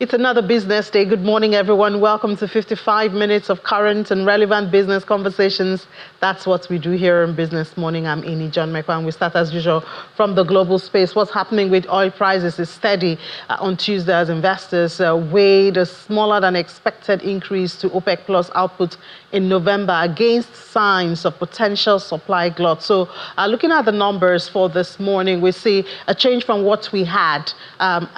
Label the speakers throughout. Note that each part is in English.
Speaker 1: It's another business day. Good morning, everyone. Welcome to 55 minutes of current and relevant business conversations. That's what we do here in Business Morning. I'm Ini John Mekwa, and we start as usual from the global space. What's happening with oil prices is steady on Tuesday as investors weighed a smaller than expected increase to OPEC Plus output in November against signs of potential supply glut. So looking at the numbers for this morning, we see a change from what we had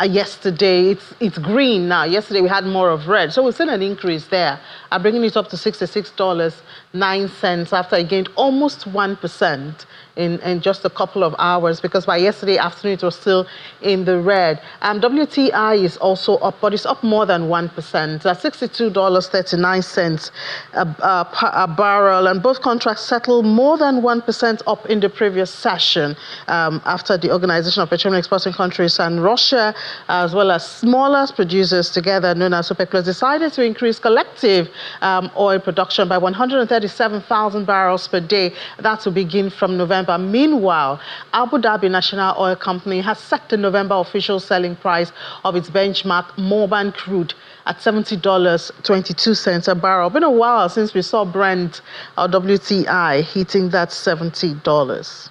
Speaker 1: yesterday. It's green now. Yesterday we had more of red. So we've seen an increase there, bringing it up to $66.09 after it gained almost 1% in just a couple of hours, because by yesterday afternoon it was still in the red. WTI is also up, but it's up more than 1%, at $62.39 a barrel, and both contracts settled more than 1% up in the previous session after the Organization of Petroleum Exporting Countries and Russia, as well as smaller producers together known as OPEC Plus, decided to increase collective oil production by 137,000 barrels per day. That will begin from November. Meanwhile, Abu Dhabi National Oil Company has set the November official selling price of its benchmark Morban crude at $70.22 a barrel. Been a while since we saw Brent or WTI hitting that $70.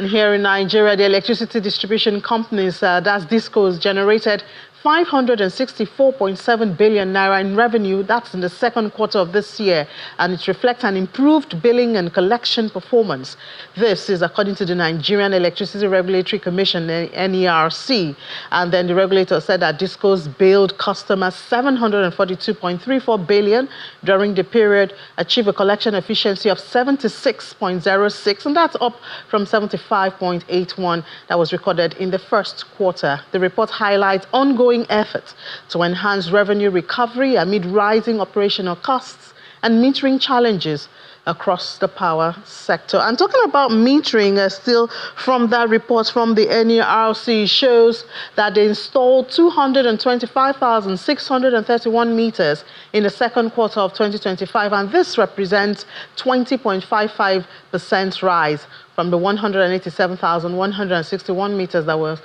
Speaker 1: And here in Nigeria, the electricity distribution companies, that's DISCOs, generated 564.7 billion naira in revenue. That's in the second quarter of this year, and it reflects an improved billing and collection performance. This is according to the Nigerian Electricity Regulatory Commission, NERC. And then the regulator said that DISCOs billed customers 742.34 billion during the period, achieved a collection efficiency of 76.06, and that's up from 75.81 that was recorded in the first quarter. The report highlights ongoing efforts to enhance revenue recovery amid rising operational costs and metering challenges across the power sector. And talking about metering, still from that report from the NERC, shows that they installed 225,631 meters in the second quarter of 2025, and this represents 20.55% rise from the 187,161 meters that were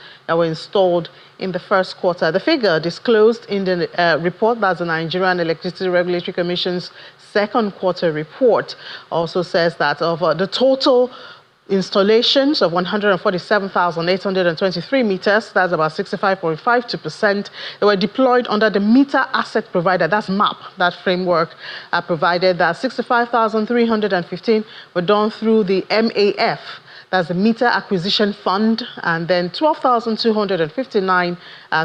Speaker 1: installed in the first quarter. The figure disclosed in the report, that's the Nigerian Electricity Regulatory Commission's second quarter report, also says that of the total installations of 147,823 meters, that's about 65.52%, they were deployed under the meter asset provider, that's MAP, that framework provided. That 65,315 were done through the MAF, that's the Meter Acquisition Fund, and then 12,259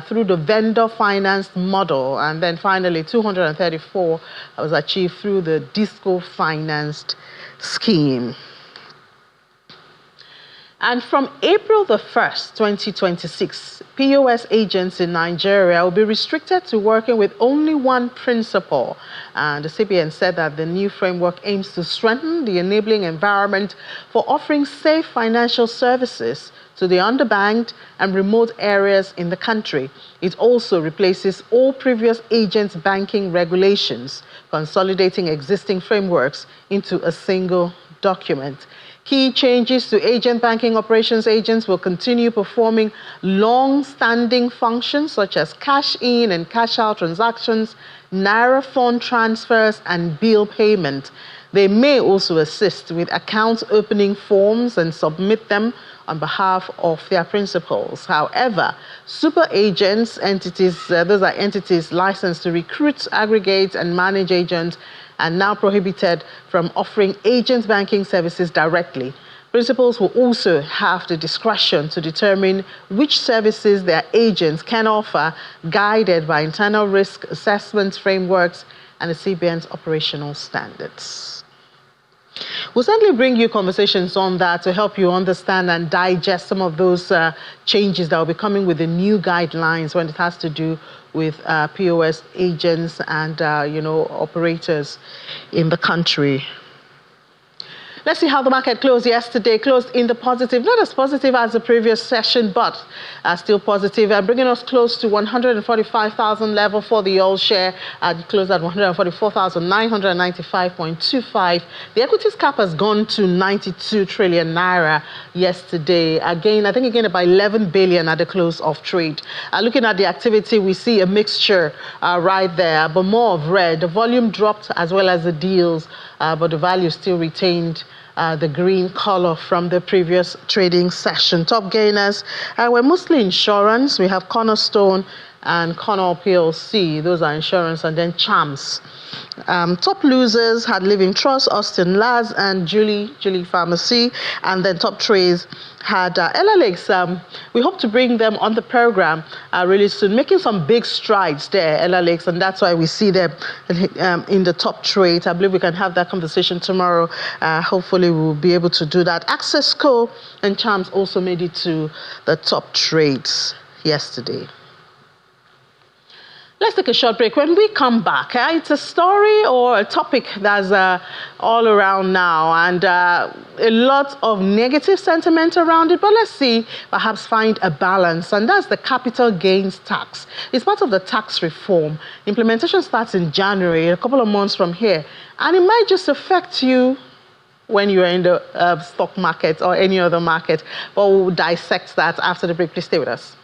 Speaker 1: through the vendor financed model, and then finally 234 was achieved through the DISCO financed scheme. And from April the 1st, 2026, POS agents in Nigeria will be restricted to working with only one principal. And the CBN said that the new framework aims to strengthen the enabling environment for offering safe financial services to the underbanked and remote areas in the country. It also replaces all previous agent banking regulations, consolidating existing frameworks into a single document. Key changes to agent banking operations: agents will continue performing long-standing functions such as cash-in and cash-out transactions, naira fund transfers, and bill payment. They may also assist with account opening forms and submit them on behalf of their principals. However, super agents, those are entities licensed to recruit, aggregate, and manage agents, are now prohibited from offering agent banking services directly. Principals will also have the discretion to determine which services their agents can offer, guided by internal risk assessment frameworks and the CBN's operational standards. We'll certainly bring you conversations on that to help you understand and digest some of those changes that will be coming with the new guidelines when it has to do with POS agents and operators in the country. Let's see how the market closed yesterday. Closed in the positive, not as positive as the previous session, but still positive, and bringing us close to 145,000 level for the oil share. Closed at 144,995.25. The equities cap has gone to 92 trillion naira yesterday. Again, I think again about 11 billion at the close of trade. Looking at the activity, we see a mixture right there, but more of red. The volume dropped as well as the deals, but the value still retained the green color from the previous trading session. Top gainers were mostly insurance. We have Cornerstone and Connell PLC. Those are insurance, and then Chams. Top losers had Living Trust, Austin Laz, and Julie Pharmacy. And then top trades had LLX. We hope to bring them on the program really soon, making some big strides there, LLX, and that's why we see them in the top trade. I believe we can have that conversation tomorrow. Hopefully we'll be able to do that. Access Co and Chams also made it to the top trades yesterday. Let's take a short break. When we come back, it's a story or a topic that's all around now, and a lot of negative sentiment around it, but let's see, perhaps find a balance, and that's the capital gains tax. It's part of the tax reform. Implementation starts in January, a couple of months from here, and it might just affect you when you're in the stock market or any other market, but we'll dissect that after the break. Please stay with us.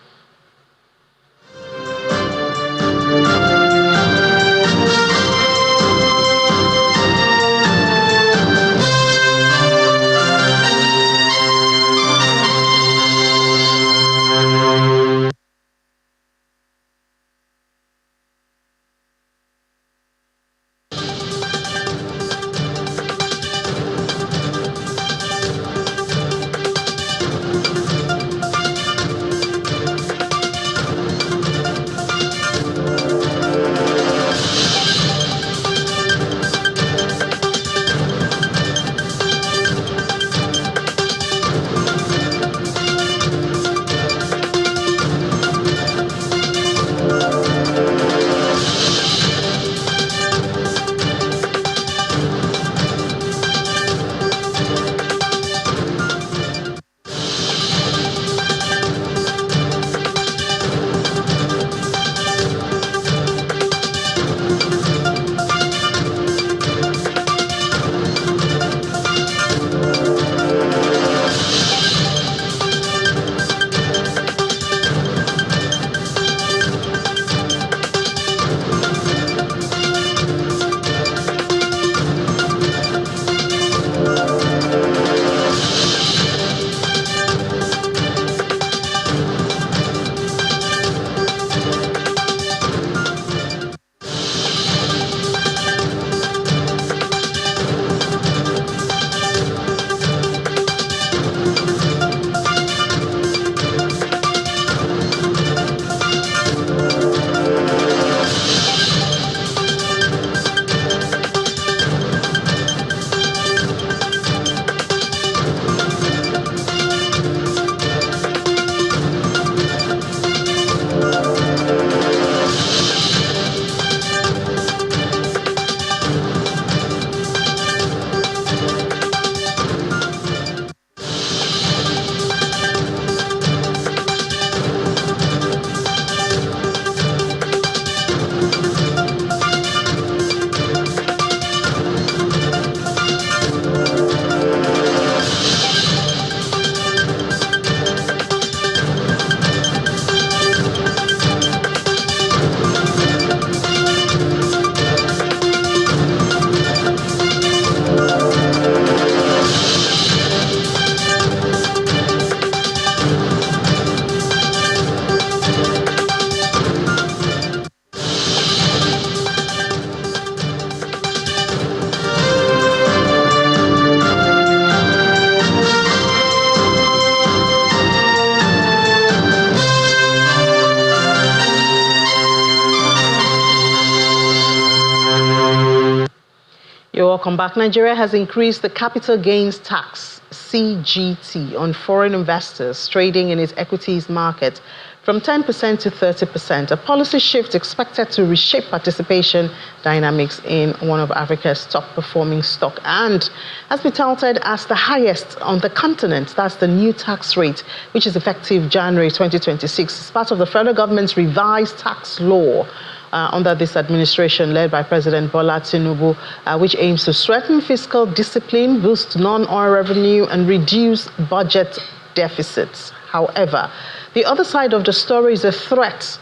Speaker 1: You're welcome back. Nigeria has increased the capital gains tax, CGT, on foreign investors trading in its equities market from 10% to 30%, a policy shift expected to reshape participation dynamics in one of Africa's top-performing stock and has been touted as the highest on the continent. That's the new tax rate, which is effective January 2026. It's part of the federal government's revised tax law under this administration led by President Bola Tinubu, which aims to strengthen fiscal discipline, boost non-oil revenue, and reduce budget deficits. However, the other side of the story is a threat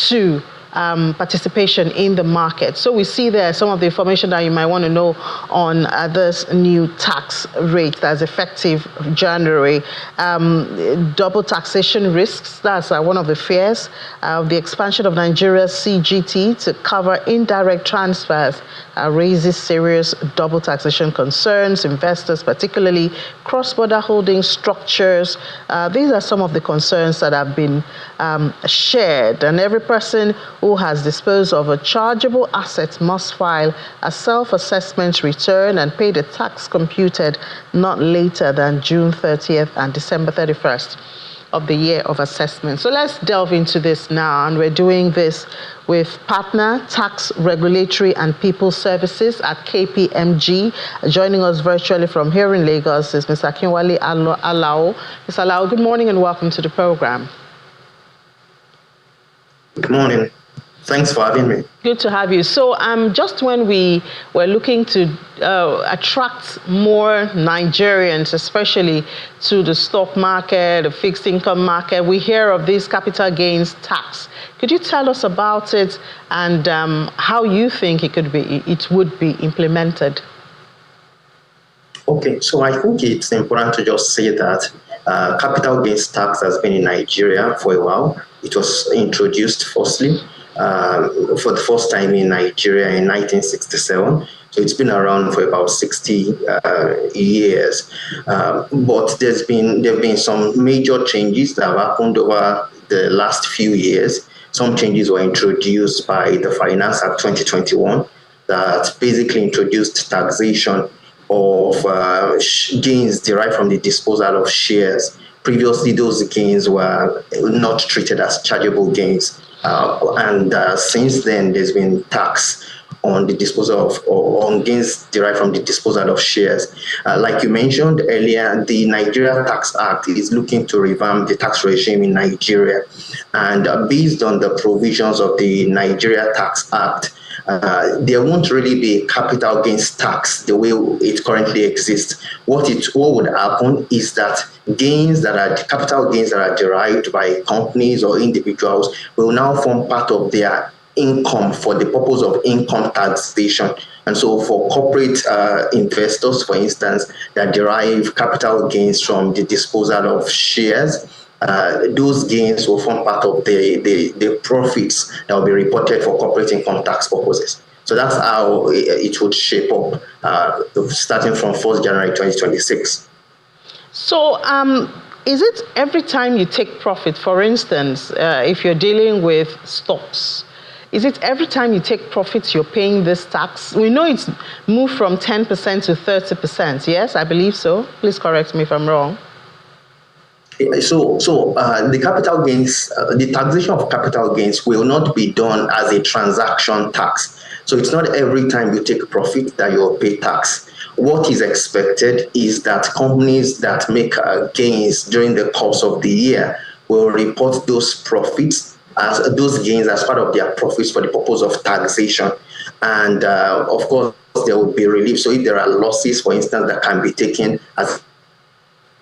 Speaker 1: to participation in the market. So we see there some of the information that you might want to know on this new tax rate that's effective January. Double taxation risks, that's one of the fears. The expansion of Nigeria's CGT to cover indirect transfers raises serious double taxation concerns. Investors, particularly cross-border holding structures, these are some of the concerns that have been shared. And every person who has disposed of a chargeable asset must file a self-assessment return and pay the tax computed not later than June 30th and December 31st of the year of assessment. So let's delve into this now, and we're doing this with partner Tax Regulatory and People Services at KPMG. Joining us virtually from here in Lagos is Mr. Akinwale Alao. Mr. Alao, good morning and welcome to the program.
Speaker 2: Good morning. Thanks for having me.
Speaker 1: Good to have you. So just when we were looking to attract more Nigerians, especially to the stock market, the fixed income market, we hear of this capital gains tax. Could you tell us about it and how you think it would be implemented?
Speaker 2: Okay, so I think it's important to just say that capital gains tax has been in Nigeria for a while. It was introduced firstly for the first time in Nigeria in 1967. So it's been around for about 60 years. But there have been some major changes that have happened over the last few years. Some changes were introduced by the Finance Act 2021 that basically introduced taxation of gains derived from the disposal of shares. Previously, those gains were not treated as chargeable gains. And since then, there's been tax on the disposal of, or on gains derived from the disposal of shares. Like you mentioned earlier, the Nigeria Tax Act is looking to revamp the tax regime in Nigeria. And based on the provisions of the Nigeria Tax Act, there won't really be a capital gains tax the way it currently exists. What would happen is that capital gains that are derived by companies or individuals will now form part of their income for the purpose of income taxation. And so for corporate investors, for instance, that derive capital gains from the disposal of shares, those gains will form part of the profits that will be reported for corporate income tax purposes. So that's how it would shape up starting from 1st January 2026.
Speaker 1: So is it every time you take profit, for instance, if you're dealing with stocks, is it every time you take profits you're paying this tax? We know it's moved from 10% to 30%. Yes, I believe so. Please correct me if I'm wrong.
Speaker 2: So the capital gains, the taxation of capital gains will not be done as a transaction tax. So it's not every time you take profit that you'll pay tax. What is expected is that companies that make gains during the course of the year will report those profits as those gains as part of their profits for the purpose of taxation. And of course, there will be relief. So if there are losses, for instance, that can be taken as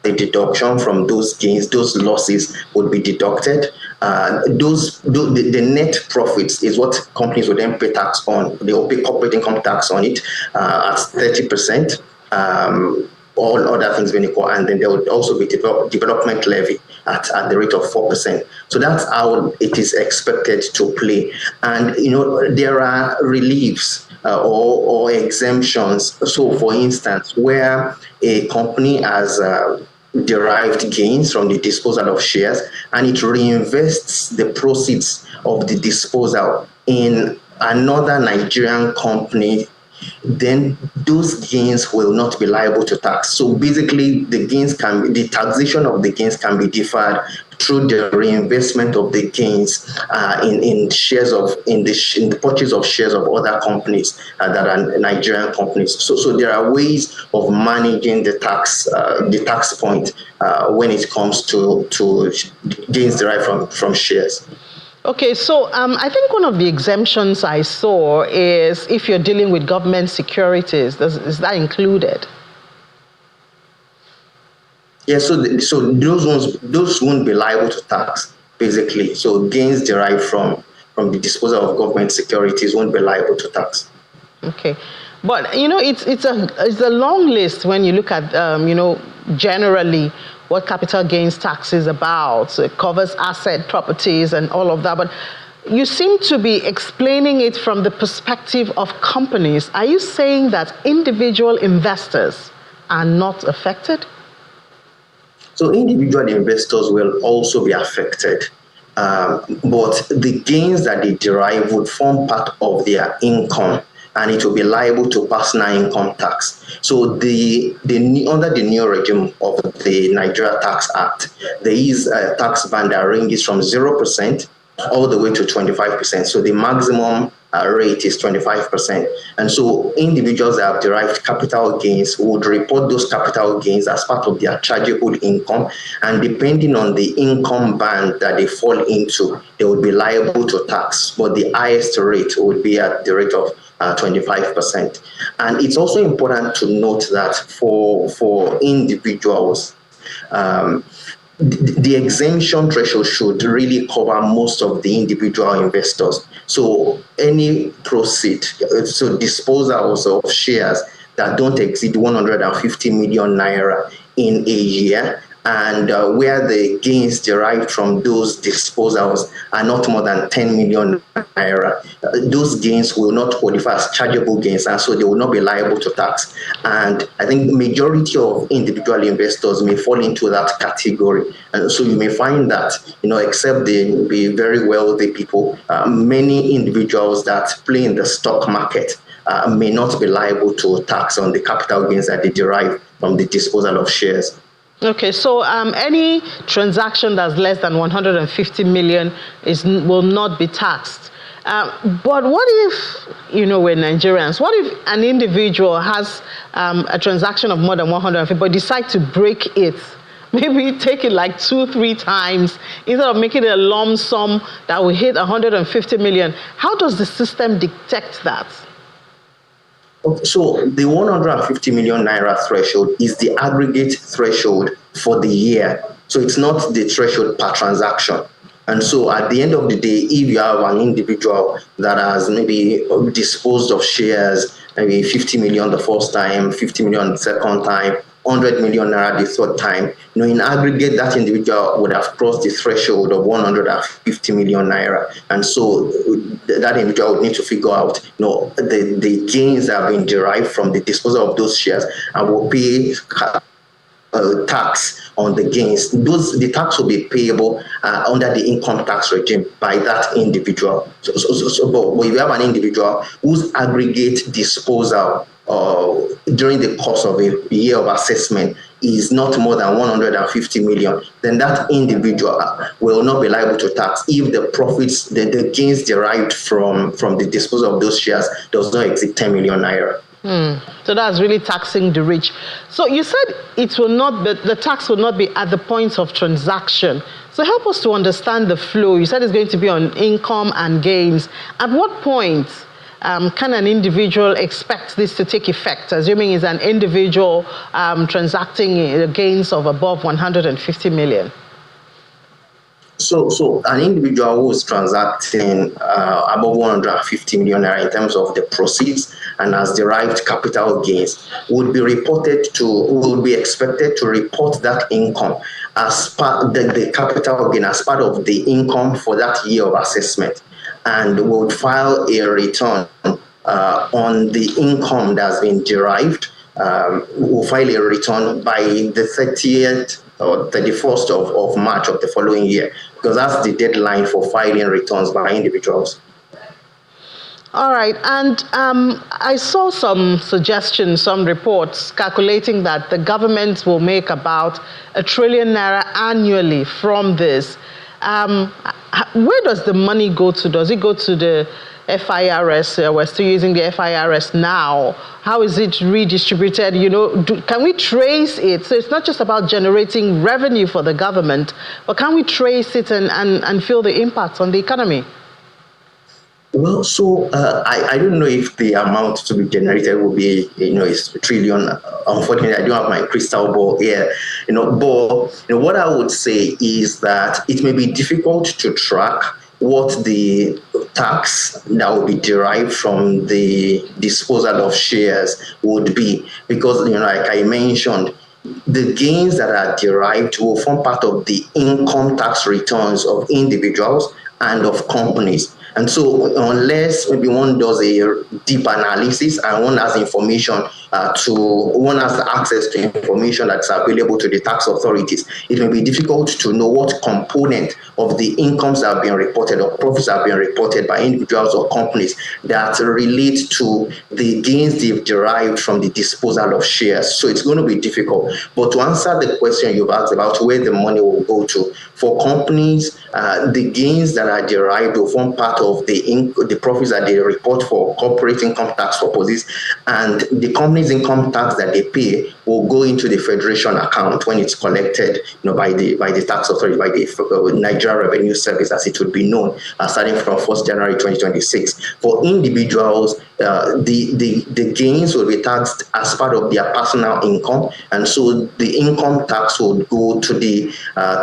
Speaker 2: a deduction from those gains, those losses would be deducted. The net profits is what companies will then pay tax on. They will pay corporate income tax on it at 30%. All other things being equal, and then there would also be development levy at the rate of 4%. So that's how it is expected to play. And there are reliefs or exemptions. So, for instance, where a company has derived gains from the disposal of shares and it reinvests the proceeds of the disposal in another Nigerian company then those gains will not be liable to tax. So basically, the taxation of the gains can be deferred through the reinvestment of the gains in the purchase of shares of other companies that are Nigerian companies. So there are ways of managing the tax point when it comes to gains derived from shares.
Speaker 1: Okay, so I think one of the exemptions I saw is if you're dealing with government securities. Is that included?
Speaker 2: Yeah, so those won't be liable to tax, basically. So gains derived from the disposal of government securities won't be liable to tax.
Speaker 1: Okay, but it's a long list when you look at generally what capital gains tax is about. So it covers asset, properties, and all of that. But you seem to be explaining it from the perspective of companies. Are you saying that individual investors are not affected?
Speaker 2: So individual investors will also be affected. But the gains that they derive would form part of their income, and it will be liable to personal income tax. So under the new regime of the Nigeria Tax Act, there is a tax band that ranges from 0% all the way to 25%. So the maximum rate is 25%. And so individuals that have derived capital gains would report those capital gains as part of their chargeable income. And depending on the income band that they fall into, they would be liable to tax. But the highest rate would be at the rate of 25%. And it's also important to note that for individuals, the exemption threshold should really cover most of the individual investors. So any so disposals of shares that don't exceed 150 million naira in a year, and where the gains derived from those disposals are not more than 10 million naira, those gains will not qualify as chargeable gains, and so they will not be liable to tax. And I think the majority of individual investors may fall into that category. And so you may find that, except the very wealthy people, many individuals that play in the stock market may not be liable to tax on the capital gains that they derive from the disposal of shares.
Speaker 1: Okay, so any transaction that's less than 150 million will not be taxed. But what if, we're Nigerians, what if an individual has a transaction of more than 150 but decide to break it? Maybe take it like 2-3 times instead of making it a lump sum that will hit 150 million. How does the system detect that?
Speaker 2: So the 150 million naira threshold is the aggregate threshold for the year. So it's not the threshold per transaction. And so at the end of the day, if you have an individual that has maybe disposed of shares, maybe 50 million the first time, 50 million the second time, 100 million naira the third time, in aggregate, that individual would have crossed the threshold of 150 million naira. And so that individual would need to figure out, the gains that have been derived from the disposal of those shares and will pay tax on the gains. The tax will be payable under the income tax regime by that individual. But if you have an individual whose aggregate disposal during the course of a year of assessment is not more than 150 million, then that individual will not be liable to tax if the profits, the gains derived from the disposal of those shares does not exceed 10 million naira.
Speaker 1: So that's really taxing the rich. So you said the tax will not be at the point of transaction. So help us to understand the flow. You said it's going to be on income and gains. At what point can an individual expect this to take effect, assuming it's an individual transacting gains of above 150 million?
Speaker 2: So an individual who is transacting above 150 million naira in terms of the proceeds and has derived capital gains would be expected to report that income as part the capital gain as part of the income for that year of assessment, and would file a return on the income that's been derived. Will file a return by the 30th or 31st of March of the following year, because that's the deadline for filing returns by individuals.
Speaker 1: All right, and I saw some suggestions, some reports calculating that the government will make about R1 trillion annually from this. Where does the money go to? Does it go to the FIRS? We're still using the FIRS now. How is it redistributed? Can we trace it? So it's not just about generating revenue for the government, but can we trace it and feel the impact on the economy?
Speaker 2: Well, so I don't know if the amount to be generated will be, is $1 trillion. Unfortunately, I don't have my crystal ball here, but what I would say is that it may be difficult to track what the tax that will be derived from the disposal of shares would be, because, like I mentioned, the gains that are derived will form part of the income tax returns of individuals and of companies. And so unless maybe one does a deep analysis and one has one has access to information that's available to the tax authorities, it may be difficult to know what component of the incomes that have been reported or profits that have been reported by individuals or companies that relate to the gains they've derived from the disposal of shares. So it's going to be difficult. But to answer the question you've asked about where the money will go to, for companies, the gains that are derived will form part of the profits that they report for corporate income tax purposes, and the company's income tax that they pay will go into the federation account when it's collected, by the tax authority, by the Nigeria Revenue Service, as it would be known, starting from 1st January 2026. For individuals, the gains will be taxed as part of their personal income, and so the income tax would go to the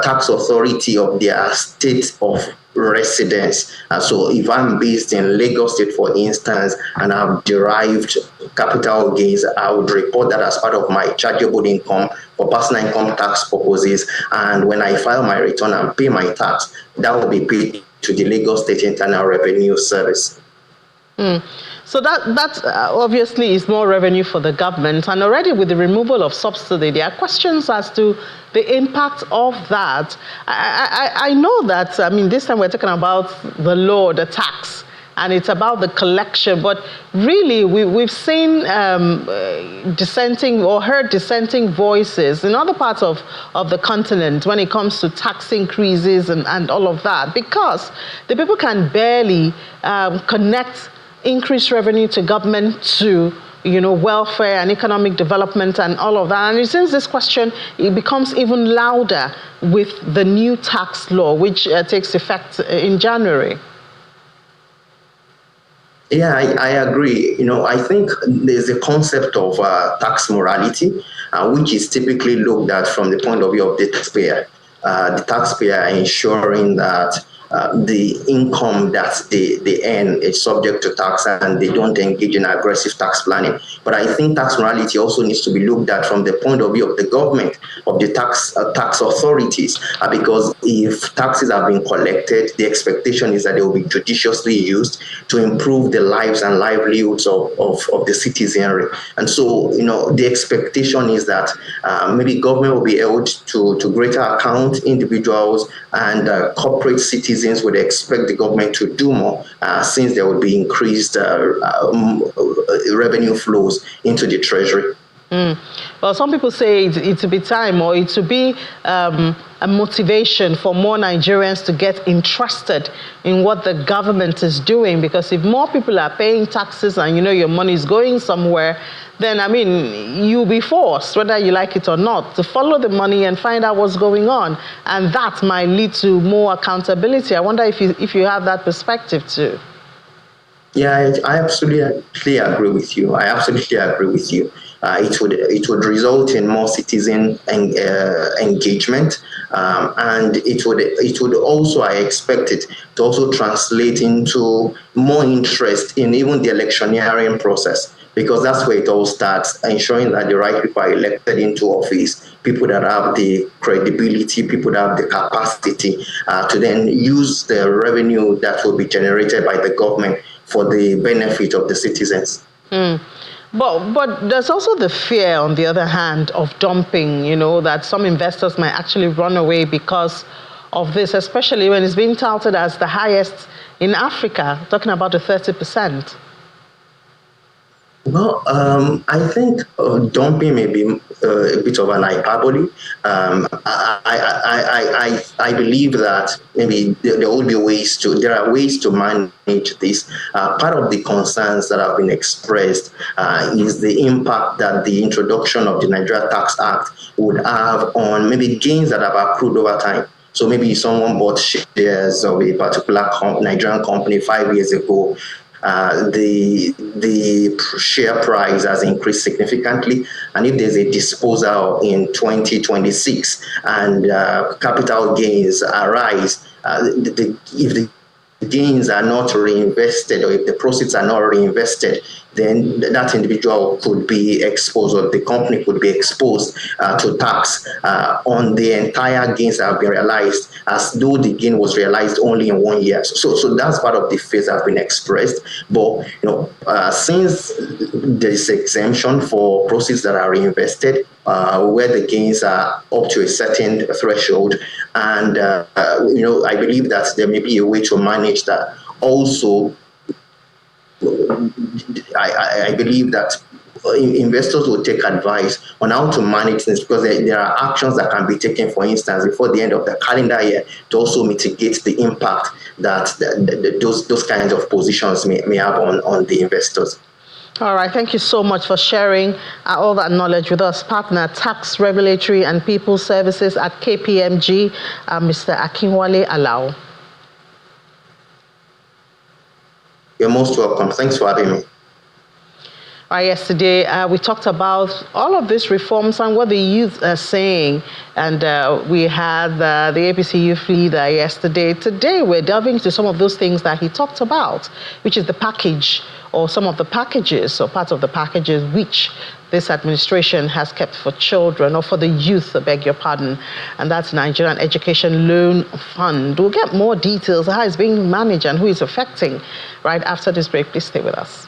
Speaker 2: tax authority of their state of residence. So if I'm based in Lagos State, for instance, and I've derived capital gains, I would report that as part of my chargeable income for personal income tax purposes. And when I file my return and pay my tax, that will be paid to the Lagos State Internal Revenue Service.
Speaker 1: So that obviously is more revenue for the government. And already with the removal of subsidy, there are questions as to the impact of that. I know that, this time we're talking about the law, the tax, and it's about the collection. But really, we've seen dissenting or heard dissenting voices in other parts of the continent when it comes to tax increases and all of that, because the people can barely connect increased revenue to government to welfare and economic development and all of that. And since this question, it becomes even louder with the new tax law, which takes effect in January.
Speaker 2: Yeah, I agree. I think there's a concept of tax morality, which is typically looked at from the point of view of the taxpayer. The taxpayer ensuring that the income that they earn is subject to tax and they don't engage in aggressive tax planning. But I think tax morality also needs to be looked at from the point of view of the government, of the tax authorities, because if taxes have been collected, the expectation is that they will be judiciously used to improve the lives and livelihoods of the citizenry. And so, the expectation is that maybe government will be held to greater account. Individuals and corporate citizens would expect the government to do more, since there would be increased revenue flows into the treasury.
Speaker 1: Well, some people say it will be time, or it will be a motivation for more Nigerians to get interested in what the government is doing. Because if more people are paying taxes and your money is going somewhere, then you'll be forced, whether you like it or not, to follow the money and find out what's going on, and that might lead to more accountability. I wonder if you have that perspective too.
Speaker 2: Yeah, I absolutely agree with you. It would result in more citizen engagement, and it would also, I expect it to also translate into more interest in even the electioneering process, because that's where it all starts, ensuring that the right people are elected into office, people that have the credibility, people that have the capacity to then use the revenue that will be generated by the government for the benefit of the citizens.
Speaker 1: But there's also the fear, on the other hand, of dumping, that some investors might actually run away because of this, especially when it's being touted as the highest, in Africa, talking about the 30%?
Speaker 2: Well, I think dumping may be a bit of an hyperbole. I believe that maybe there will be there are ways to manage this. Part of the concerns that have been expressed is the impact that the introduction of the Nigeria Tax Act would have on maybe gains that have accrued over time. So maybe someone bought shares of a particular Nigerian company 5 years ago. The share price has increased significantly, and if there's a disposal in 2026 and capital gains arise, if the gains are not reinvested, or if the proceeds are not reinvested, then that individual could be exposed, or the company could be exposed to tax on the entire gains that have been realized, as though the gain was realized only in 1 year. So that's part of the fears that have been expressed. But since there is exemption for proceeds that are reinvested, where the gains are up to a certain threshold, and I believe that there may be a way to manage that. Also, I believe that investors will take advice on how to manage this, because there are actions that can be taken, for instance, before the end of the calendar year, to also mitigate the impact that those kinds of positions may have on the investors.
Speaker 1: All right, thank you so much for sharing all that knowledge with us. Partner Tax, Regulatory and People Services at KPMG, Mr. Akinwale Alao.
Speaker 2: You're most welcome. Thanks for having me.
Speaker 1: Yesterday, we talked about all of these reforms and what the youth are saying. And we had the APC youth leader yesterday. Today, we're delving into some of those things that he talked about, which is the package, or some of the packages, or parts of the packages which this administration has kept for children, or for the youth, I beg your pardon. And that's Nigerian Education Loan Fund. We'll get more details of how it's being managed and who it's affecting right after this break. Please stay with us.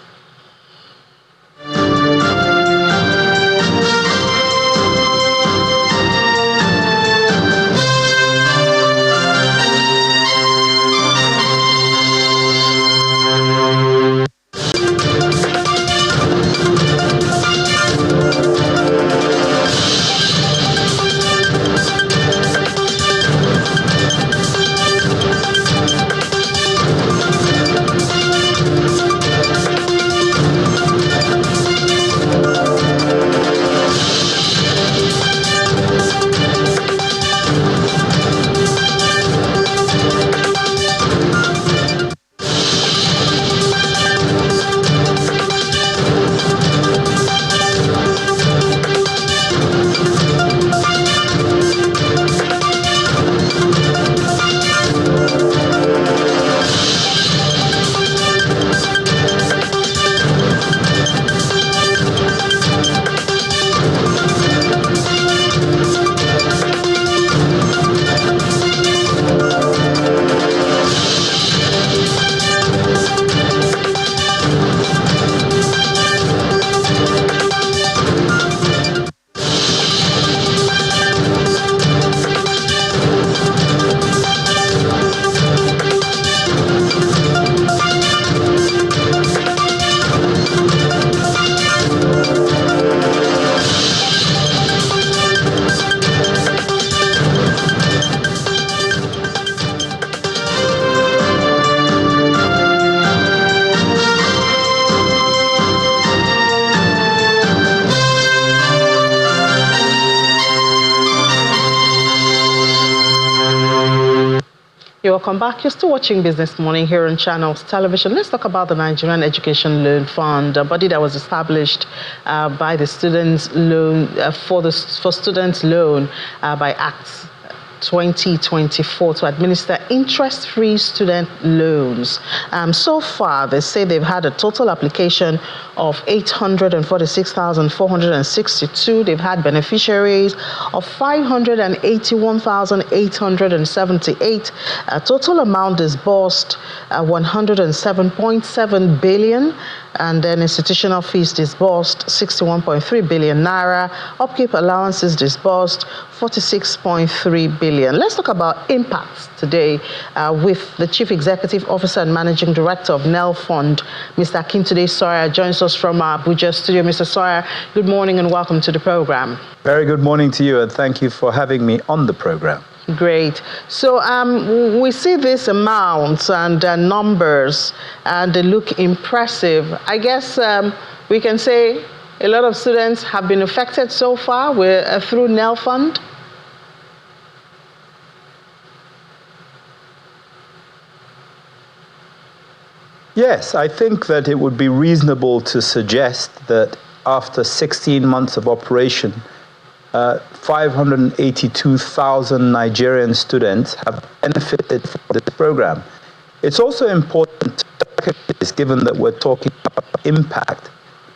Speaker 1: Welcome back. You're still watching Business Morning here on Channels Television. Let's talk about the Nigerian Education Loan Fund, a body that was established by the Students' Loan for Students' Loan by Act 2024 to administer interest-free student loans. So far, they say they've had a total application of 846,462. They've had beneficiaries of 581,878. Total amount disbursed 107.7 billion. And then institutional fees disbursed 61.3 billion naira. Upkeep allowances disbursed 46.3 billion. Let's talk about impacts today with the Chief Executive Officer and Managing Director of NEL Fund, Mr. Akintunde Sawyer, joins us from our Abuja studio. Mr. Sawyer, good morning and welcome to the program.
Speaker 3: Very good morning to you, and thank you for having me on the program.
Speaker 1: Great. So we see these amounts and numbers, and they look impressive. I guess we can say a lot of students have been affected so far through NEL Fund.
Speaker 3: Yes, I think that it would be reasonable to suggest that after 16 months of operation, 582,000 Nigerian students have benefited from this program. It's also important to recognize, given that we're talking about impact,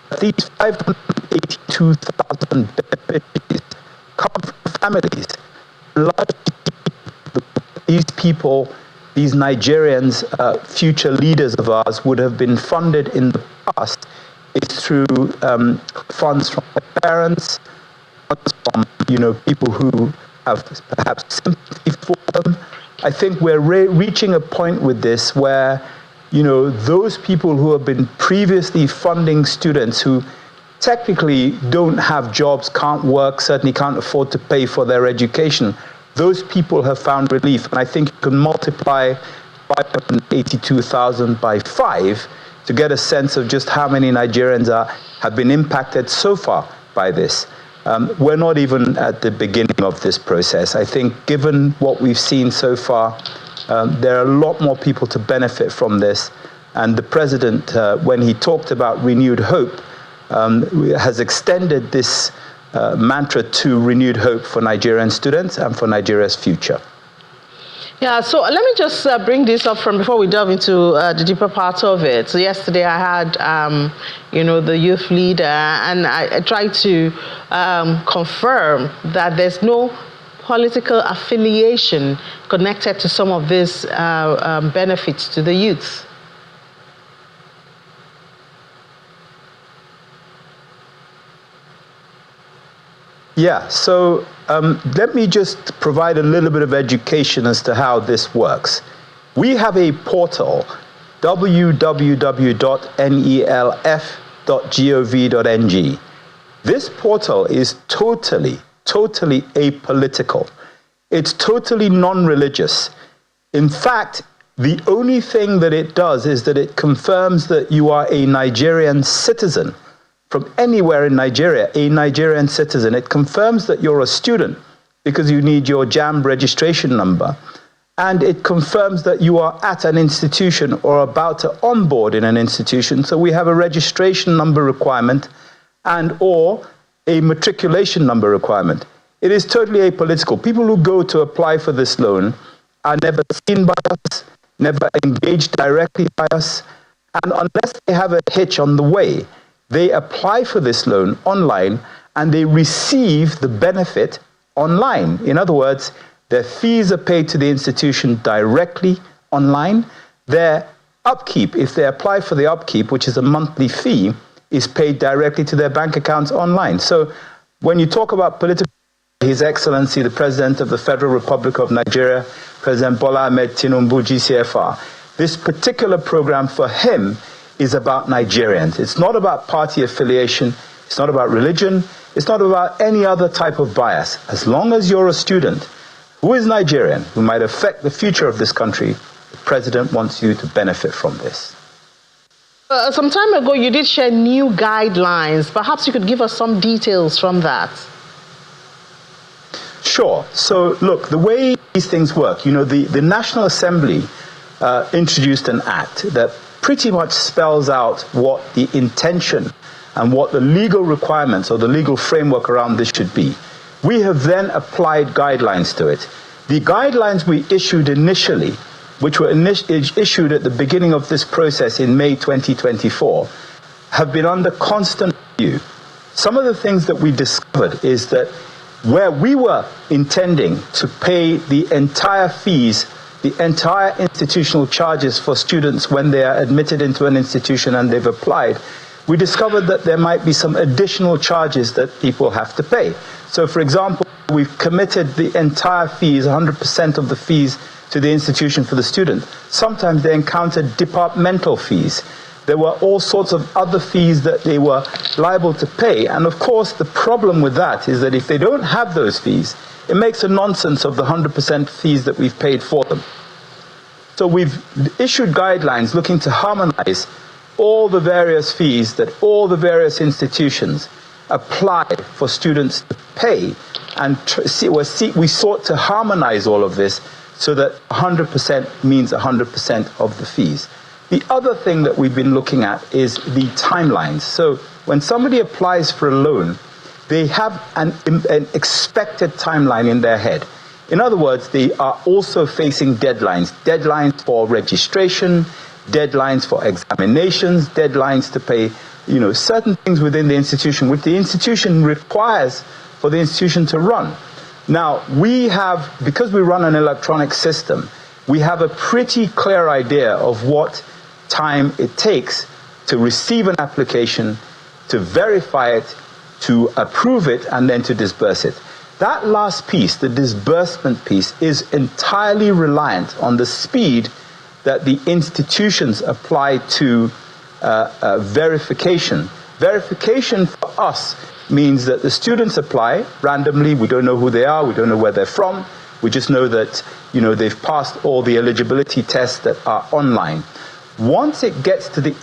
Speaker 3: that these 582,000 beneficiaries come from families. Largely, these people, these Nigerians, future leaders of ours, would have been funded in the past through funds from their parents, from people who have perhaps sympathy for them. I think we're reaching a point with this where those people who have been previously funding students who technically don't have jobs, can't work, certainly can't afford to pay for their education, those people have found relief. And I think you can multiply 582,000 by 5 to get a sense of just how many Nigerians have been impacted so far by this. We're not even at the beginning of this process. I think given what we've seen so far, there are a lot more people to benefit from this. And the president, when he talked about renewed hope, has extended this mantra to renewed hope for Nigerian students and for Nigeria's future.
Speaker 1: Yeah, so let me just bring this up from before we delve into the deeper part of it. So yesterday I had, the youth leader, and I tried to confirm that there's no political affiliation connected to some of these benefits to the youth.
Speaker 3: Yeah, so let me just provide a little bit of education as to how this works. We have a portal, www.nelf.gov.ng. This portal is totally apolitical. It's totally non-religious. In fact, the only thing that it does is that it confirms that you are a Nigerian citizen from anywhere in Nigeria, a Nigerian citizen. It confirms that you're a student because you need your JAMB registration number. And it confirms that you are at an institution or about to onboard in an institution. So we have a registration number requirement and or a matriculation number requirement. It is totally apolitical. People who go to apply for this loan are never seen by us, never engaged directly by us. And unless they have a hitch on the way, they apply for this loan online and they receive the benefit online. In other words, their fees are paid to the institution directly online. Their upkeep, if they apply for the upkeep, which is a monthly fee, is paid directly to their bank accounts online. So when you talk about political, His Excellency, the President of the Federal Republic of Nigeria, President Bola Ahmed Tinubu, GCFR, this particular program for him is about Nigerians. It's not about party affiliation. It's not about religion. It's not about any other type of bias. As long as you're a student who is Nigerian, who might affect the future of this country, the president wants you to benefit from this.
Speaker 1: Some time ago, you did share new guidelines. Perhaps you could give us some details from that.
Speaker 3: Sure. So, look, the way these things work, the National Assembly introduced an act that pretty much spells out what the intention and what the legal requirements or the legal framework around this should be. We have then applied guidelines to it. The guidelines we issued initially, which were issued at the beginning of this process in May 2024, have been under constant review. Some of the things that we discovered is that where we were intending to pay the entire fees, the entire institutional charges for students when they are admitted into an institution and they've applied, we discovered that there might be some additional charges that people have to pay. So, for example, we've committed the entire fees, 100% of the fees, to the institution for the student. Sometimes they encountered departmental fees. There were all sorts of other fees that they were liable to pay. And of course, the problem with that is that if they don't have those fees, it makes a nonsense of the 100% fees that we've paid for them. So we've issued guidelines looking to harmonize all the various fees that all the various institutions apply for students to pay. And we sought to harmonize all of this so that 100% means 100% of the fees. The other thing that we've been looking at is the timelines. So when somebody applies for a loan, they have an expected timeline in their head. In other words, they are also facing deadlines. Deadlines for registration, deadlines for examinations, deadlines to pay, certain things within the institution, which the institution requires for the institution to run. Now, because we run an electronic system, we have a pretty clear idea of what time it takes to receive an application, to verify it, to approve it, and then to disburse it. That last piece, the disbursement piece, is entirely reliant on the speed that the institutions apply to verification. Verification for us means that the students apply randomly. We don't know who they are. We don't know where they're from. We just know that, they've passed all the eligibility tests that are online. Once it gets to the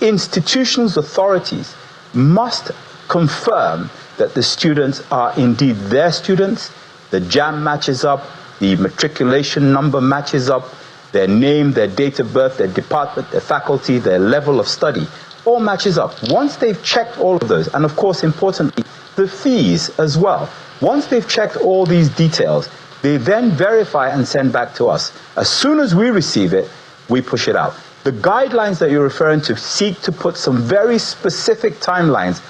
Speaker 3: institution's authorities must confirm that the students are indeed their students, the JAM matches up, the matriculation number matches up, their name, their date of birth, their department, their faculty, their level of study, all matches up. Once they've checked all of those, and of course, importantly, the fees as well, once they've checked all these details, they then verify and send back to us. As soon as we receive it, we push it out. The guidelines that you're referring to seek to put some very specific timelines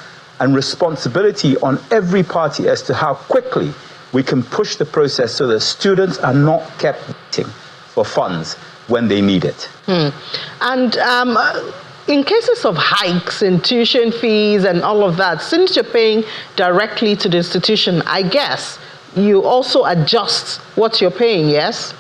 Speaker 3: and responsibility on every party as to how quickly we can push the process so that students are not kept waiting for funds when they need it.
Speaker 1: And in cases of hikes in tuition fees and all of that, since you're paying directly to the institution, I guess you also adjust what you're paying, yes?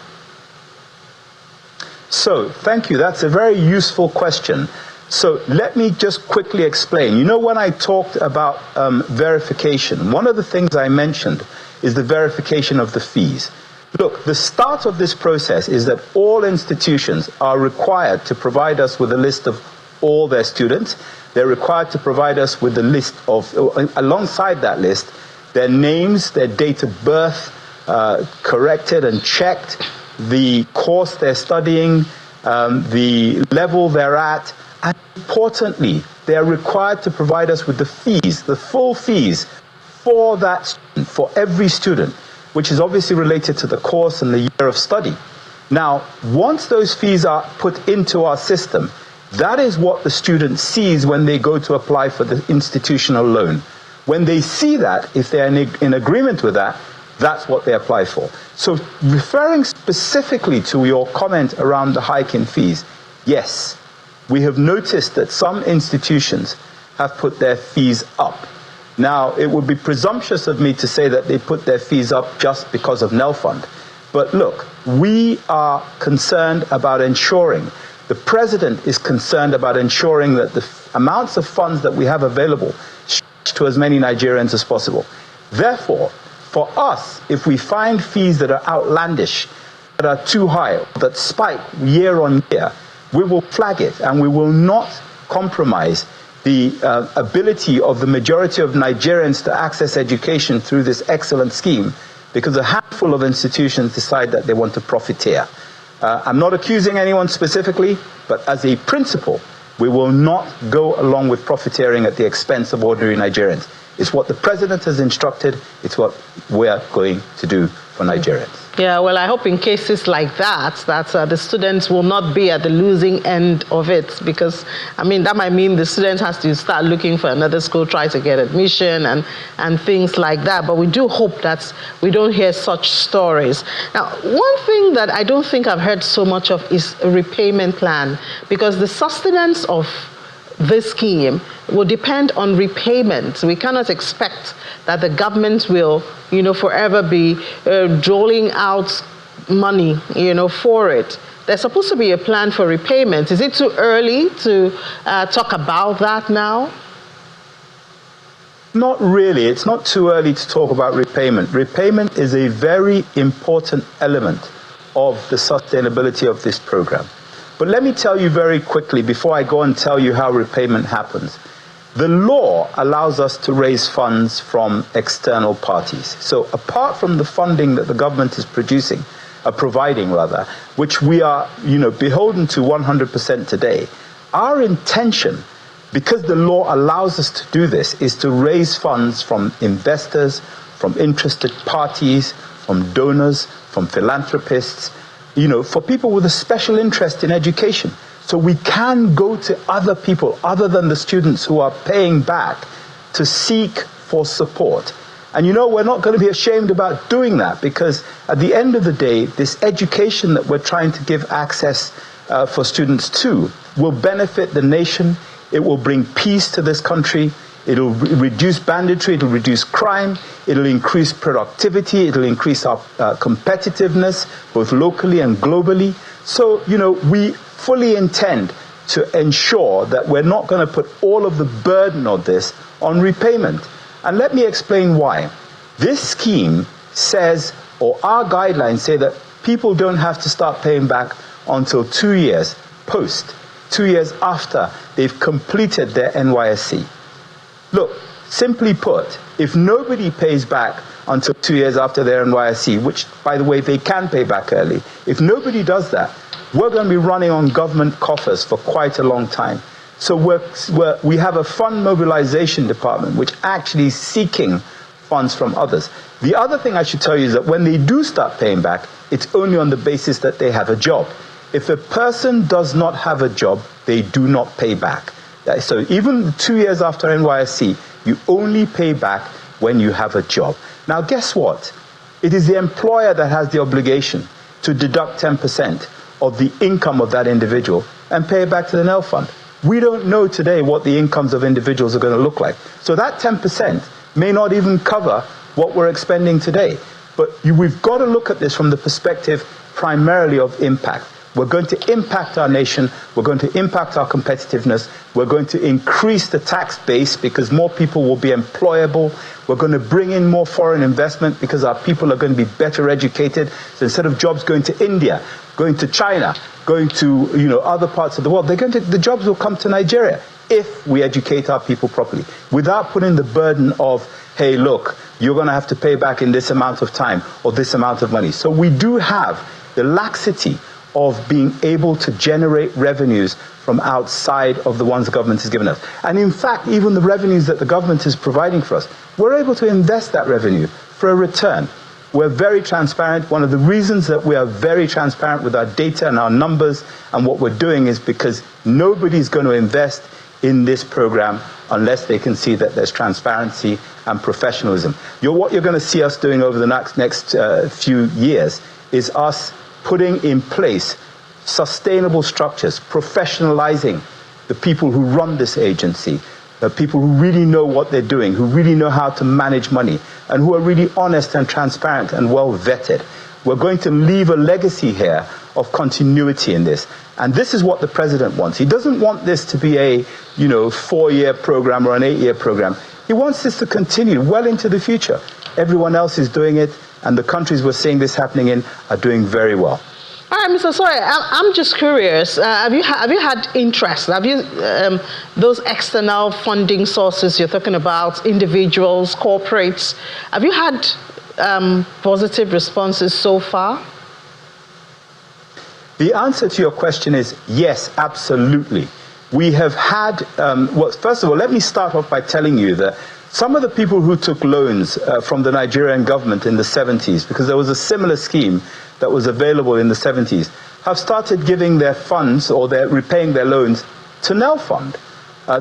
Speaker 3: So, thank you. That's a very useful question. So, let me just quickly explain. When I talked about verification, one of the things I mentioned is the verification of the fees. Look, the start of this process is that all institutions are required to provide us with a list of all their students. They're required to provide us with a list of, alongside that list, their names, their date of birth, corrected and checked, the course they're studying, the level they're at, and importantly, they're required to provide us with the fees, the full fees for that student, for every student, which is obviously related to the course and the year of study. Now, once those fees are put into our system, that is what the student sees when they go to apply for the institutional loan. When they see that, if they're in agreement with that, that's what they apply for. So referring specifically to your comment around the hike in fees, yes, we have noticed that some institutions have put their fees up. Now, it would be presumptuous of me to say that they put their fees up just because of NELFund. But look, we are concerned about ensuring, the president is concerned about ensuring that the amounts of funds that we have available stretch to as many Nigerians as possible. Therefore, for us, if we find fees that are outlandish, that are too high, that spike year on year, we will flag it and we will not compromise the ability of the majority of Nigerians to access education through this excellent scheme, because a handful of institutions decide that they want to profiteer. I'm not accusing anyone specifically, but as a principle, we will not go along with profiteering at the expense of ordinary Nigerians. It's what the president has instructed. It's what we're going to do for Nigerians.
Speaker 1: Yeah, well, I hope in cases like that, the students will not be at the losing end of it, because, that might mean the student has to start looking for another school, try to get admission and things like that. But we do hope that we don't hear such stories. Now, one thing that I don't think I've heard so much of is a repayment plan, because the sustenance of this scheme will depend on repayment. We cannot expect that the government will, forever be doling out money, for it. There's supposed to be a plan for repayment. Is it too early to talk about that now?
Speaker 3: Not really. It's not too early to talk about repayment. Repayment is a very important element of the sustainability of this program. But let me tell you very quickly, before I go and tell you how repayment happens. The law allows us to raise funds from external parties. So apart from the funding that the government is providing, which we are, beholden to 100% today, our intention, because the law allows us to do this, is to raise funds from investors, from interested parties, from donors, from philanthropists, for people with a special interest in education. So we can go to other people other than the students who are paying back to seek for support. And we're not going to be ashamed about doing that, because at the end of the day, this education that we're trying to give access for students to will benefit the nation. It will bring peace to this country. It'll reduce banditry. It'll reduce crime. It'll increase productivity. It'll increase our competitiveness, both locally and globally. So, we fully intend to ensure that we're not going to put all of the burden of this on repayment. And let me explain why. This scheme says, or our guidelines say, that people don't have to start paying back until 2 years post, 2 years after they've completed their NYSC. Look, simply put, if nobody pays back until 2 years after their NYSC, which, by the way, they can pay back early, if nobody does that, we're going to be running on government coffers for quite a long time. So we have a fund mobilization department which actually is seeking funds from others. The other thing I should tell you is that when they do start paying back, it's only on the basis that they have a job. If a person does not have a job, they do not pay back. So even 2 years after NYSC, you only pay back when you have a job. Now, guess what? It is the employer that has the obligation to deduct 10% of the income of that individual and pay it back to the NEL fund. We don't know today what the incomes of individuals are going to look like. So that 10% may not even cover what we're expending today. But we've got to look at this from the perspective primarily of impact. We're going to impact our nation. We're going to impact our competitiveness. We're going to increase the tax base because more people will be employable. We're going to bring in more foreign investment because our people are going to be better educated. So instead of jobs going to India, going to China, going to other parts of the world, the jobs will come to Nigeria if we educate our people properly, without putting the burden of, hey, look, you're going to have to pay back in this amount of time or this amount of money. So we do have the laxity of being able to generate revenues from outside of the ones the government has given us. And in fact, even the revenues that the government is providing for us, we're able to invest that revenue for a return. We're very transparent. One of the reasons that we are very transparent with our data and our numbers and what we're doing is because nobody's going to invest in this program unless they can see that there's transparency and professionalism. What you're going to see us doing over the next few years is us putting in place sustainable structures, professionalizing the people who run this agency, the people who really know what they're doing, who really know how to manage money, and who are really honest and transparent and well vetted. We're going to leave a legacy here of continuity in this. And this is what the president wants. He doesn't want this to be a 4-year program or an 8-year program. He wants this to continue well into the future. Everyone else is doing it, and the countries we're seeing this happening in are doing very well.
Speaker 1: All right, Mr. Sawyer, I'm just curious. Have you had interest? Have you those external funding sources you're talking about, individuals, corporates? Have you had positive responses so far?
Speaker 3: The answer to your question is yes, absolutely. We have had. First of all, let me start off by telling you that some of the people who took loans from the Nigerian government in the 70s, because there was a similar scheme that was available in the 70s, have started giving their funds or they're repaying their loans to NEL Fund.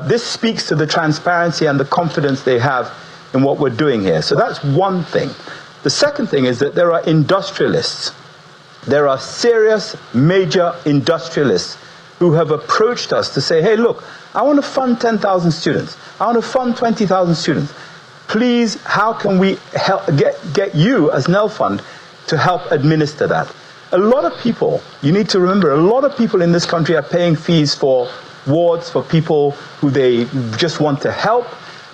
Speaker 3: This speaks to the transparency and the confidence they have in what we're doing here. So that's one thing. The second thing is that there are industrialists. There are serious, major industrialists who have approached us to say, hey, look, I want to fund 10,000 students. I want to fund 20,000 students. Please, how can we help get you as NEL Fund to help administer that? A lot of people, you need to remember, a lot of people in this country are paying fees for wards, for people who they just want to help,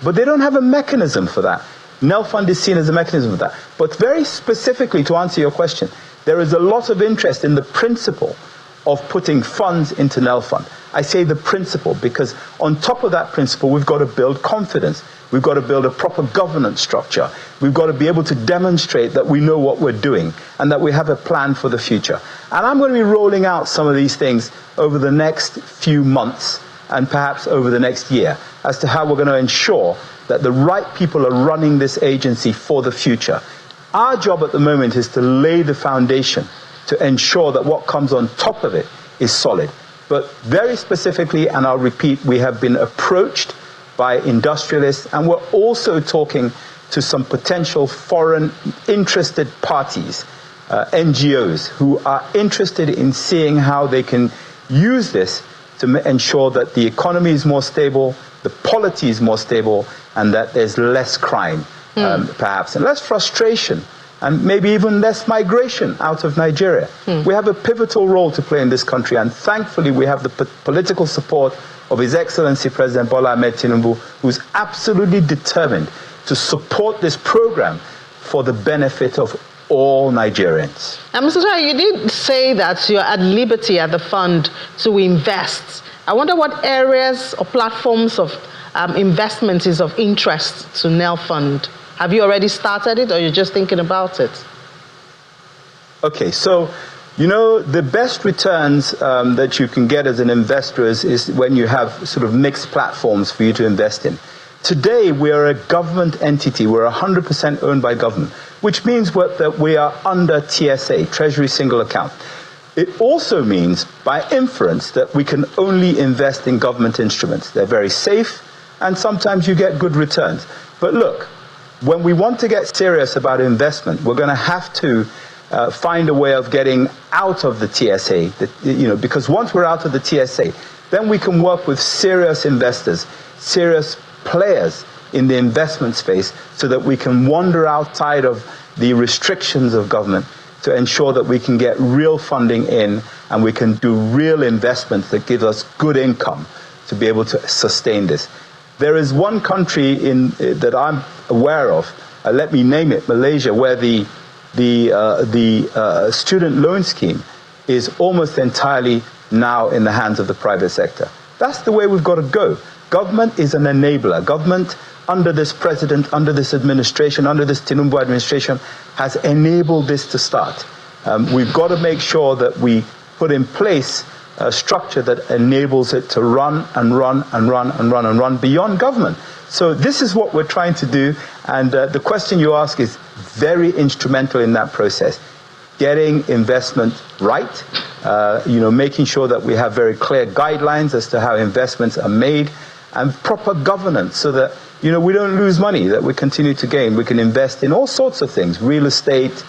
Speaker 3: but they don't have a mechanism for that. NEL Fund is seen as a mechanism for that. But very specifically, to answer your question, there is a lot of interest in the principle of putting funds into NEL Fund. I say the principle because on top of that principle, we've got to build confidence. We've got to build a proper governance structure. We've got to be able to demonstrate that we know what we're doing and that we have a plan for the future. And I'm going to be rolling out some of these things over the next few months and perhaps over the next year as to how we're going to ensure that the right people are running this agency for the future. Our job at the moment is to lay the foundation to ensure that what comes on top of it is solid. But very specifically, and I'll repeat, we have been approached by industrialists, and we're also talking to some potential foreign interested parties, NGOs, who are interested in seeing how they can use this to ensure that the economy is more stable, the polity is more stable, and that there's less crime, perhaps, and less frustration, and maybe even less migration out of Nigeria. We have a pivotal role to play in this country, and thankfully we have the political support of His Excellency President Bola Ahmed Tinubu, who's absolutely determined to support this program for the benefit of all Nigerians.
Speaker 1: Mr. Jai, you did say that you're at liberty at the fund to invest. I wonder what areas or platforms of investment is of interest to NEL Fund. Have you already started it, or you're just thinking about it?
Speaker 3: Okay, so, you know, the best returns that you can get as an investor is when you have sort of mixed platforms for you to invest in. Today, we are a government entity. We're 100% owned by government, which means that we are under TSA, Treasury Single Account. It also means, by inference, that we can only invest in government instruments. They're very safe, and sometimes you get good returns. But look, when we want to get serious about investment, we're going to have to find a way of getting out of the TSA, because once we're out of the TSA, then we can work with serious investors, serious players in the investment space, so that we can wander outside of the restrictions of government to ensure that we can get real funding in and we can do real investments that give us good income to be able to sustain this. There is one country that I'm aware of, let me name it, Malaysia, where the student loan scheme is almost entirely now in the hands of the private sector. That's the way we've got to go. Government is an enabler. Government, under this president, under this administration, under this Tinubu administration, has enabled this to start. We've got to make sure that we put in place a structure that enables it to run and run and run and run and run beyond government. So this is what we're trying to do, and the question you ask is very instrumental in that process. Getting investment right, making sure that we have very clear guidelines as to how investments are made, and proper governance so that, we don't lose money, that we continue to gain. We can invest in all sorts of things, real estate,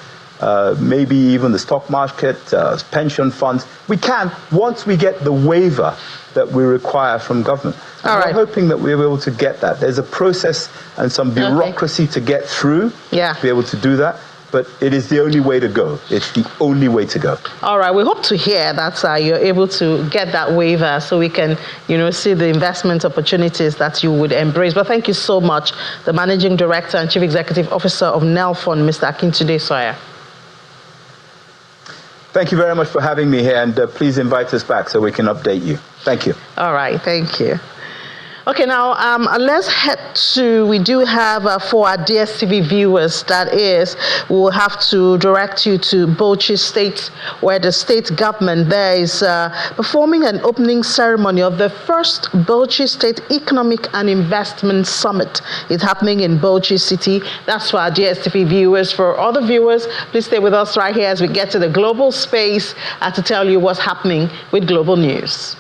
Speaker 3: maybe even the stock market, pension funds. We can, once we get the waiver that we require from government. We're hoping that we'll be able to get that. There's a process and some bureaucracy to get through to be able to do that. But it is the only way to go. It's the only way to go.
Speaker 1: All right. We hope to hear that you're able to get that waiver so we can, see the investment opportunities that you would embrace. But thank you so much, the Managing Director and Chief Executive Officer of NEL Fund, Mr. Akintunde Sawyer.
Speaker 3: Thank you very much for having me here, and please invite us back so we can update you. Thank you.
Speaker 1: All right. Thank you. Okay, now let's head to, we do have for our DSTV viewers, that is, we'll have to direct you to Bauchi State, where the state government there is performing an opening ceremony of the first Bauchi State Economic and Investment Summit. It's happening in Bauchi City. That's for our DSTV viewers. For other viewers, please stay with us right here as we get to the global space to tell you what's happening with global news.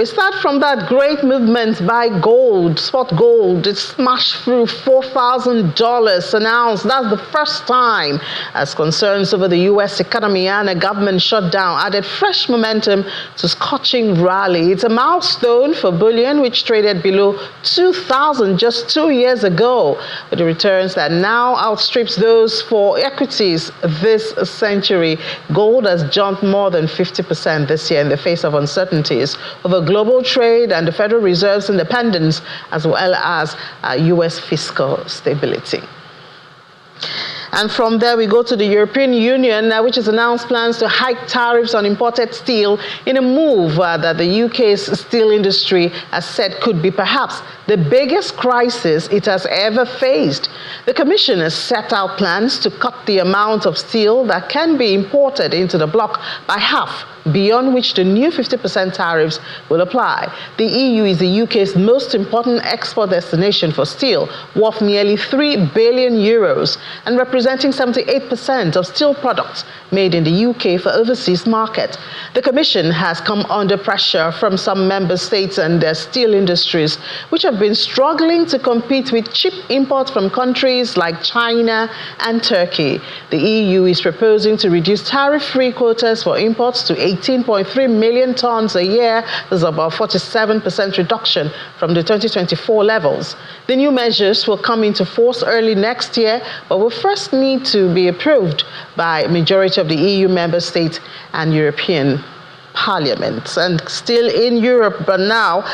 Speaker 1: We start from that great movement by gold, spot gold. It smashed through $4,000 an ounce. That's the first time, as concerns over the U.S. economy and a government shutdown added fresh momentum to scorching rally. It's a milestone for bullion, which traded below 2,000 just 2 years ago, with the returns that now outstrips those for equities this century. Gold has jumped more than 50% this year in the face of uncertainties over global trade and the Federal Reserve's independence, as well as U.S. fiscal stability. And from there, we go to the European Union, which has announced plans to hike tariffs on imported steel in a move that the UK's steel industry has said could be perhaps the biggest crisis it has ever faced. The Commission has set out plans to cut the amount of steel that can be imported into the bloc by half, beyond which the new 50% tariffs will apply. The EU is the UK's most important export destination for steel, worth nearly €3 billion and representing 78% of steel products made in the UK for overseas market. The Commission has come under pressure from some member states and their steel industries, which have been struggling to compete with cheap imports from countries like China and Turkey. The EU is proposing to reduce tariff-free quotas for imports to 18.3 million tons a year. This is about 47% reduction from the 2024 levels. The new measures will come into force early next year, but will first need to be approved by a majority of the EU member states and European Parliament. And still in Europe, but now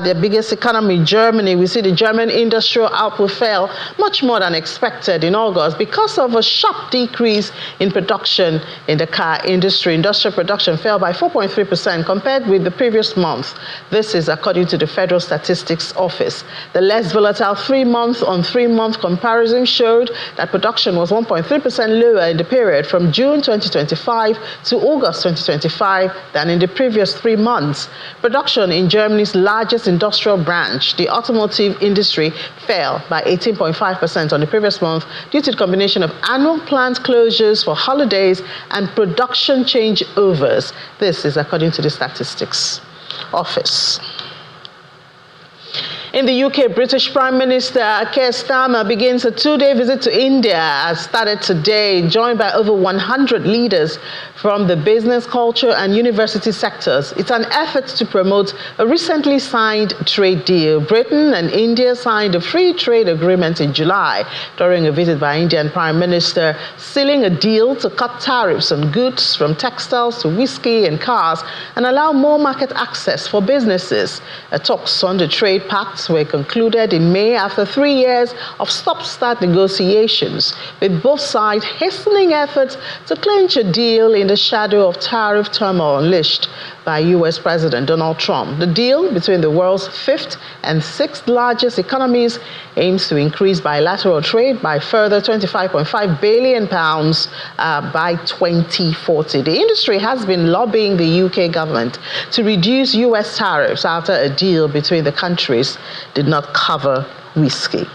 Speaker 1: their biggest economy, Germany, we see the German industrial output fell much more than expected in August because of a sharp decrease in production in the car industry. Industrial production fell by 4.3% compared with the previous month. This is according to the Federal Statistics Office. The less volatile 3-month-on-3-month comparison showed that production was 1.3% lower in the period from June 2025 to August 2025 than in the previous 3 months. Production in Germany's largest industrial branch, the automotive industry, fell by 18.5% on the previous month due to the combination of annual plant closures for holidays and production changeovers. This is according to the Statistics Office. In the UK, British Prime Minister Keir Starmer begins a 2-day visit to India, started today, joined by over 100 leaders from the business, culture, and university sectors. It's an effort to promote a recently signed trade deal. Britain and India signed a free trade agreement in July during a visit by Indian Prime Minister, sealing a deal to cut tariffs on goods from textiles to whiskey and cars and allow more market access for businesses. Talks on the trade pact were concluded in May after 3 years of stop-start negotiations, with both sides hastening efforts to clinch a deal in the shadow of tariff turmoil unleashed by U.S. President Donald Trump. The deal between the world's 5th and 6th largest economies aims to increase bilateral trade by further £25.5 billion by 2040. The industry has been lobbying the UK government to reduce U.S. tariffs after a deal between the countries did not cover whiskey.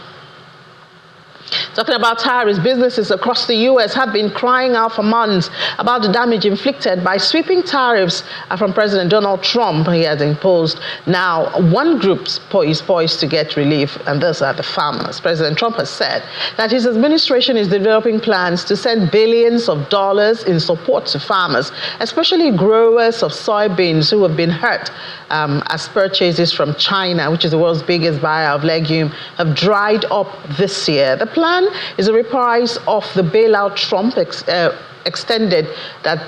Speaker 1: Talking about tariffs, businesses across the U.S. have been crying out for months about the damage inflicted by sweeping tariffs from President Donald Trump he has imposed. Now, one group is poised to get relief, and those are the farmers. President Trump has said that his administration is developing plans to send billions of dollars in support to farmers, especially growers of soybeans who have been hurt as purchases from China, which is the world's biggest buyer of legume, have dried up this year. The plan is a reprise of the bailout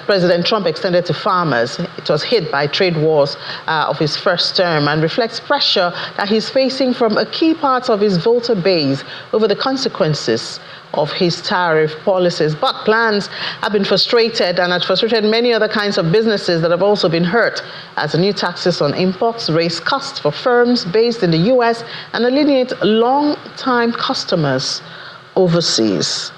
Speaker 1: President Trump extended to farmers. It was hit by trade wars of his first term and reflects pressure that he's facing from a key part of his voter base over the consequences of his tariff policies. But plans have been frustrated and have frustrated many other kinds of businesses that have also been hurt as the new taxes on imports raise costs for firms based in the U.S. and alienate long-time customers overseas.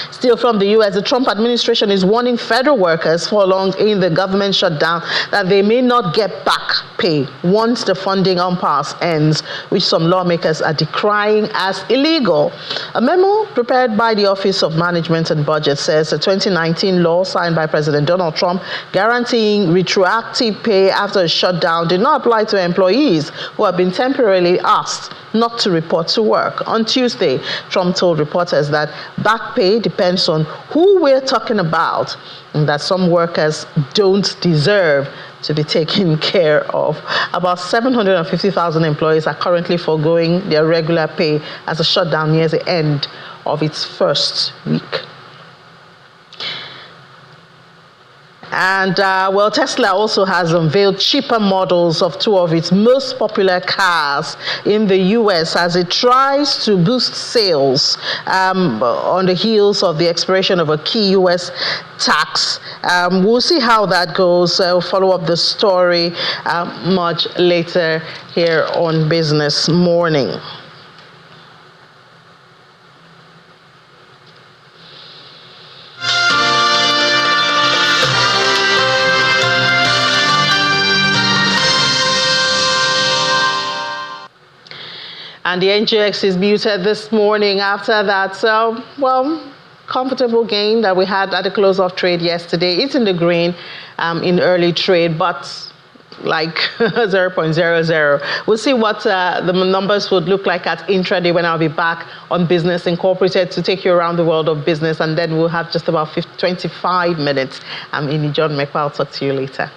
Speaker 1: Still from the U.S., the Trump administration is warning federal workers for long in the government shutdown that they may not get back pay once the funding impasse ends, which some lawmakers are decrying as illegal. A memo prepared by the Office of Management and Budget says a 2019 law signed by President Donald Trump guaranteeing retroactive pay after a shutdown did not apply to employees who have been temporarily asked not to report to work. On Tuesday, Trump told reporters that back pay depends on who we're talking about and that some workers don't deserve to be taken care of. About 750,000 employees are currently foregoing their regular pay as the shutdown nears the end of its first week. And Tesla also has unveiled cheaper models of two of its most popular cars in the U.S. as it tries to boost sales on the heels of the expiration of a key U.S. tax. We'll see how that goes. We'll follow up the story much later here on Business Morning. And the NGX is muted this morning after that, comfortable gain that we had at the close of trade yesterday. It's in the green in early trade, but like 0.00. We'll see what the numbers would look like at intraday when I'll be back on Business Incorporated to take you around the world of business. And then we'll have just about 25 minutes. I'm Ini John Mekwa. I'll talk to you later.